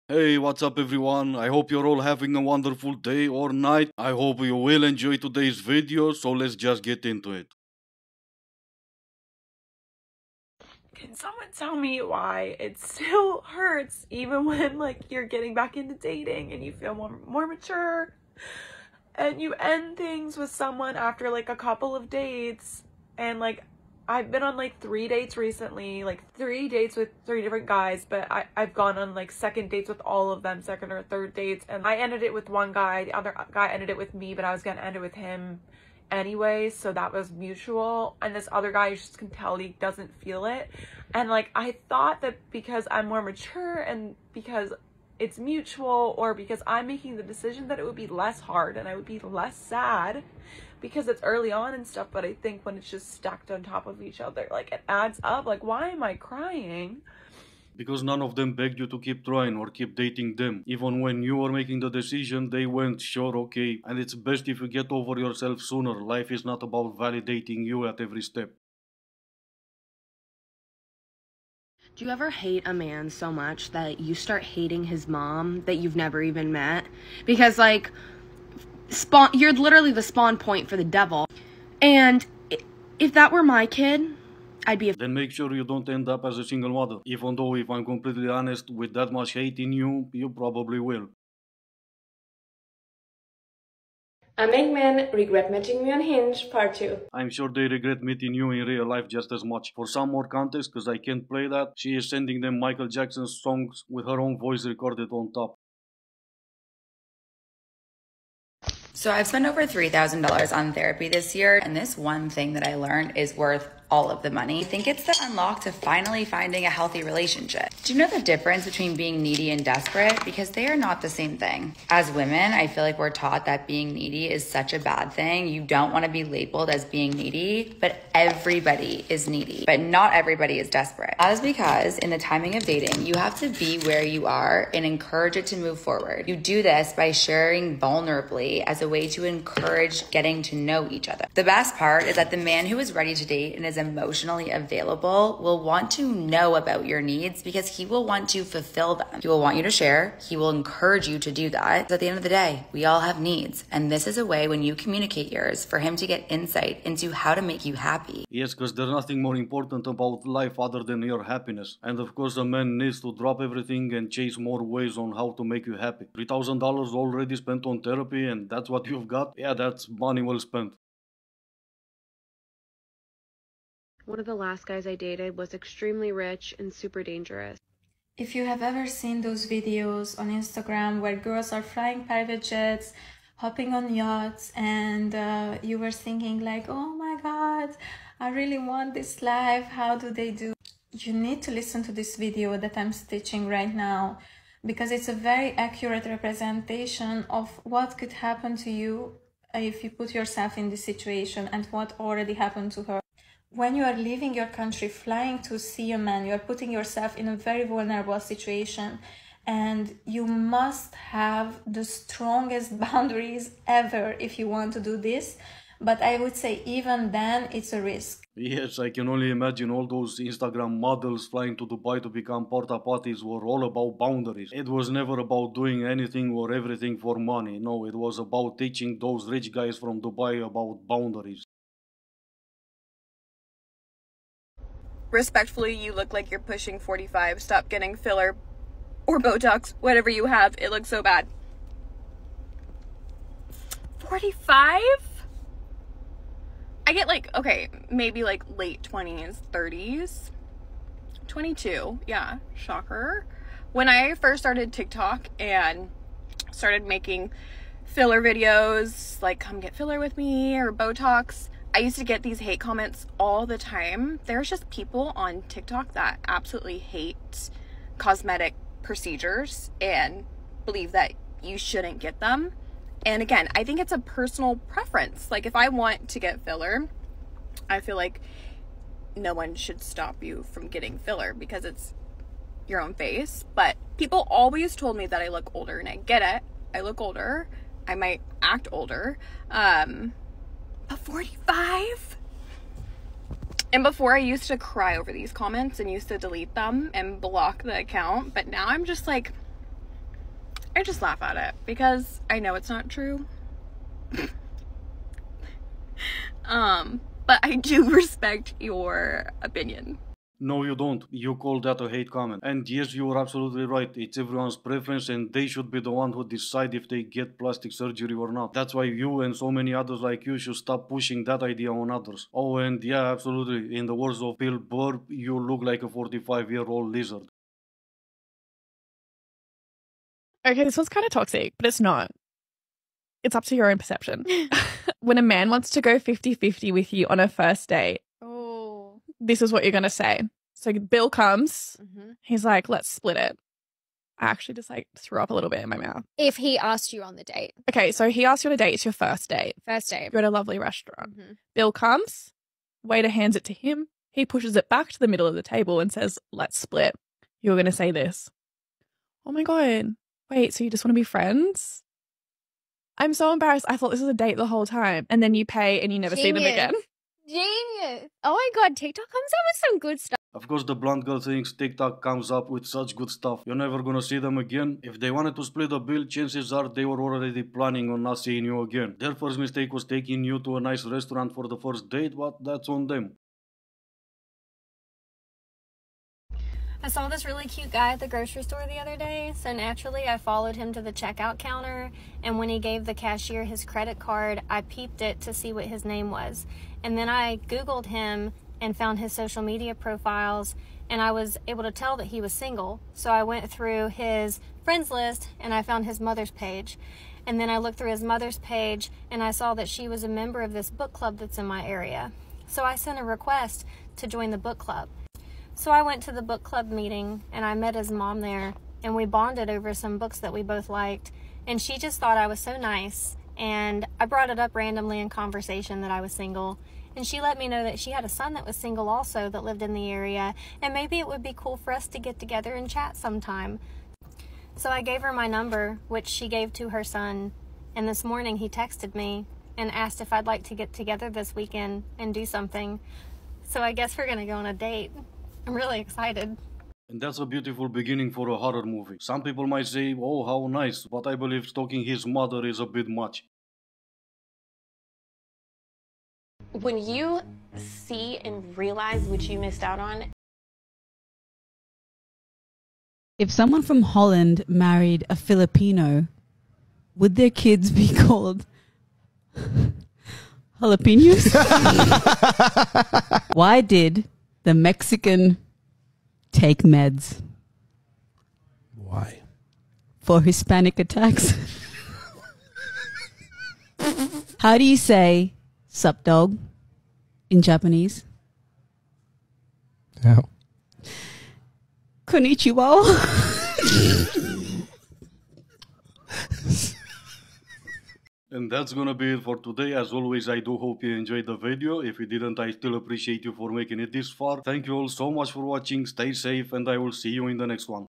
Hey, what's up, everyone? I hope you're all having a wonderful day or night. I hope you will enjoy today's video, so let's just get into it. Can someone tell me why it still hurts even when you're getting back into dating and you feel more mature and you end things with someone after a couple of dates and I've been on 3 dates recently, 3 dates with 3 different guys, but I've gone on second dates with all of them, second or third dates, and I ended it with one guy, the other guy ended it with me, but I was gonna end it with him anyway, so that was mutual. And this other guy, you just can tell he doesn't feel it. And I thought that because I'm more mature and because it's mutual, or because I'm making the decision, that it would be less hard and I would be less sad because it's early on and stuff. But I think when it's just stacked on top of each other, it adds up. Why am I crying? Because none of them begged you to keep trying or keep dating them. Even when you were making the decision, they went, sure, okay. And it's best if you get over yourself sooner. Life is not about validating you at every step. Do you ever hate a man so much that you start hating his mom that you've never even met? Because you're literally the spawn point for the devil. And if that were my kid, I'd be Then make sure you don't end up as a single mother. Even though, if I'm completely honest, with that much hate in you, you probably will. Unmarried men regret meeting me on Hinge, part 2. I'm sure they regret meeting you in real life just as much. For some more context, because I can't play that, she is sending them Michael Jackson's songs with her own voice recorded on top. So I've spent over $3,000 on therapy this year, and this one thing that I learned is worth all of the money. I think it's the unlock to finally finding a healthy relationship. Do you know the difference between being needy and desperate? Because they are not the same thing. As women, I feel like we're taught that being needy is such a bad thing. You don't want to be labeled as being needy, but everybody is needy, but not everybody is desperate. That is because in the timing of dating, you have to be where you are and encourage it to move forward. You do this by sharing vulnerably as a way to encourage getting to know each other. The best part is that the man who is ready to date and is emotionally available will want to know about your needs because he will want to fulfill them. He will want you to share. He will encourage you to do that. At the end of the day, we all have needs. And this is a way when you communicate yours for him to get insight into how to make you happy. Yes, because there's nothing more important about life other than your happiness. And of course, a man needs to drop everything and chase more ways on how to make you happy. $3,000 already spent on therapy, and that's what you've got? Yeah, that's money well spent. One of the last guys I dated was extremely rich and super dangerous. If you have ever seen those videos on Instagram where girls are flying private jets, hopping on yachts, and you were thinking oh my God, I really want this life, how do they do? You need to listen to this video that I'm stitching right now, because it's a very accurate representation of what could happen to you if you put yourself in this situation and what already happened to her. When you are leaving your country, flying to see a man, you are putting yourself in a very vulnerable situation, and you must have the strongest boundaries ever if you want to do this. But I would say even then, it's a risk. Yes, I can only imagine all those Instagram models flying to Dubai to become porta potties were all about boundaries. It was never about doing anything or everything for money. No, it was about teaching those rich guys from Dubai about boundaries. Respectfully, you look like you're pushing 45. Stop getting filler or Botox, whatever you have. It looks so bad. 45? I get okay, maybe late 20s, 30s. 22, yeah, shocker. When I first started TikTok and started making filler videos, come get filler with me or Botox, I used to get these hate comments all the time. There's just people on TikTok that absolutely hate cosmetic procedures and believe that you shouldn't get them. And again, I think it's a personal preference. If I want to get filler, I feel like no one should stop you from getting filler because it's your own face. But people always told me that I look older, and I get it. I look older. I might act older. But 45? And before, I used to cry over these comments and used to delete them and block the account. But now I'm just I just laugh at it because I know it's not true. But I do respect your opinion. No, you don't. You call that a hate comment. And yes, you are absolutely right. It's everyone's preference and they should be the one who decide if they get plastic surgery or not. That's why you and so many others like you should stop pushing that idea on others. Oh, and yeah, absolutely. In the words of Bill Burr, you look like a 45-year-old lizard. Okay, this one's kind of toxic, but it's not. It's up to your own perception. When a man wants to go 50-50 with you on a first date, this is what you're going to say. So Bill comes, he's like, let's split it. I actually just like threw up a little bit in my mouth. If he asked you on the date. Okay, so he asked you on a date. It's your first date. First date. You're at a lovely restaurant. Bill comes, waiter hands it to him. He pushes it back to the middle of the table and says, let's split. You're going to say this. Oh my God. Wait, so you just want to be friends? I'm so embarrassed. I thought this was a date the whole time. And then you pay and you never see them again. Genius. Oh my God, TikTok comes up with some good stuff. Of course, the blonde girl thinks TikTok comes up with such good stuff. You're never gonna see them again. If they wanted to split a bill, chances are they were already planning on not seeing you again. Their first mistake was taking you to a nice restaurant for the first date, but that's on them. I saw this really cute guy at the grocery store the other day, so naturally I followed him to the checkout counter, and when he gave the cashier his credit card, I peeped it to see what his name was. And then I Googled him and found his social media profiles, and I was able to tell that he was single. So I went through his friends list and I found his mother's page. And then I looked through his mother's page and I saw that she was a member of this book club that's in my area. So I sent a request to join the book club. So I went to the book club meeting and I met his mom there, and we bonded over some books that we both liked, and she just thought I was so nice, and I brought it up randomly in conversation that I was single, and she let me know that she had a son that was single also that lived in the area, and maybe it would be cool for us to get together and chat sometime. So I gave her my number, which she gave to her son, and this morning he texted me and asked if I'd like to get together this weekend and do something. So I guess we're gonna go on a date. I'm really excited. And that's a beautiful beginning for a horror movie. Some people might say, oh, how nice, but I believe stalking his mother is a bit much. When you see and realize what you missed out on. If someone from Holland married a Filipino, would their kids be called jalapenos? Why did the Mexican take meds? Why? For Hispanic attacks. How do you say sup dog in Japanese? How? Konnichiwa. And that's gonna be it for today. As always, I do hope you enjoyed the video. If you didn't, I still appreciate you for making it this far. Thank you all so much for watching. Stay safe and I will see you in the next one.